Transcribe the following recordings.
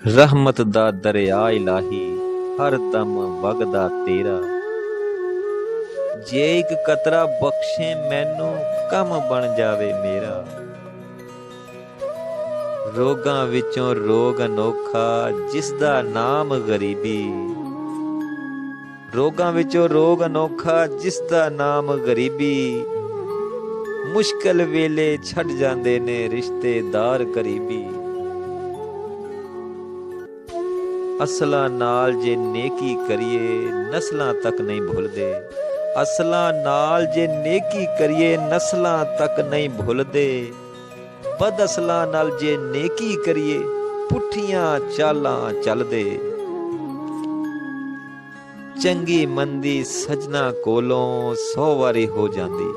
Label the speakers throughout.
Speaker 1: रहमत दा दरिया इलाही हर दम वगदा तेरा। जे एक कतरा बख्शे मैनू कम बन जावे मेरा। रोगां विचों रोग अनोखा जिसदा नाम गरीबी। रोगां विचों रोग अनोखा जिसदा नाम गरीबी। मुश्किल वेले छड़ जांदे ने रिश्तेदार करीबी। असलां नाल जे नेकी करिए नस्लां तक नहीं भुलदे। असलां नाल जे नेकी करिए नस्लां तक नहीं भुलदे। बद असलां नाल जे नेकी करिए पुठियां चालां चलदे। चंगी मंदी सजना कोलों 100 वारी हो जांदी।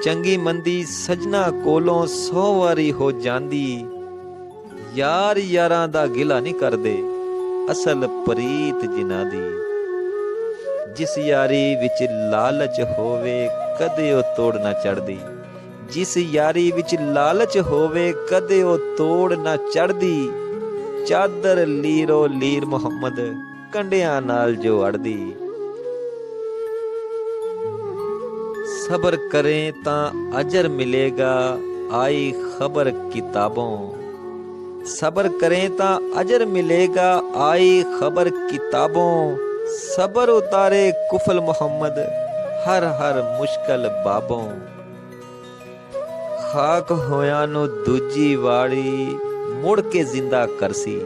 Speaker 1: चंगी मंदी सजना कोलों 100 वारी हो जांदी। यार यारां दा गिला नहीं करदे असल प्रीत जिन्हां दी। जिस यारी विच लालच होवे कदे ओ तोड़ ना चढ़दी। जिस यारी विच लालच होवे कदे ओ तोड़ ना चढ़दी। चादर लीरो लीर मुहम्मद कंडियां नाल जो अड़दी। सबर करें तां अजर मिलेगा आई खबर किताबों। सबर करें तां अजर मिलेगा आई खबर किताबों। सबर उतारे कुफल मोहम्मद हर हर मुश्किल बाबों। खाक होया नू दूजी वारी मुड़ के जिंदा करसी।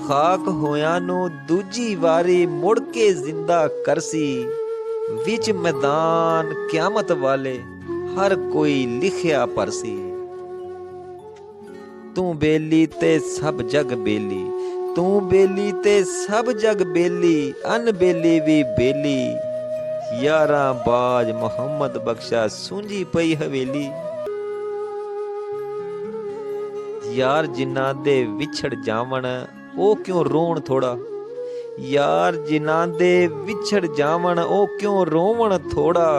Speaker 1: खाक होया नू दूजी वारी मुड़ के जिंदा करसी। विच मैदान क्यामत वाले हर कोई लिखिया परसी। तू बेली ते सब जग बेली। तू बेली ते सब जग बेली अन बेली भी बेली। यारा बाज मोहम्मद बख्शा सूंजी पई हवेली। यार जिन्ना दे विछड़ जावण ओ क्यों रोण थोड़ा। यार जिन्ना दे विछड़ जावण ओ क्यों रोवण थोड़ा।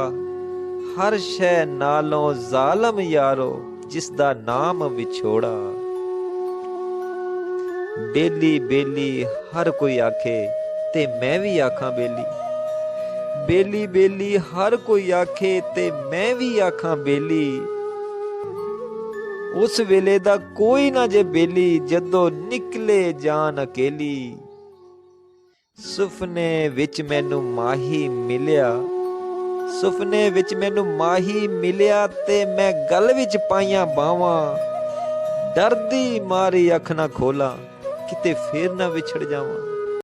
Speaker 1: हर शै नालों जालम यारो जिसदा नाम विछोड़ा। बेली बेली हर कोई आखे ते मैं भी आखां बेली। बेली बेली हर कोई आखे ते मैं भी आखां बेली। उस वेले दा कोई ना जे बेली जदों निकले जान अकेली। सुपने विच मैनू माही मिलिया। सुपने विच मैनू माही मिलिया ते मैं गल विच पाइयां बावां। डरदी मारी अख ना खोला किते फिर ना विछड़ जावां।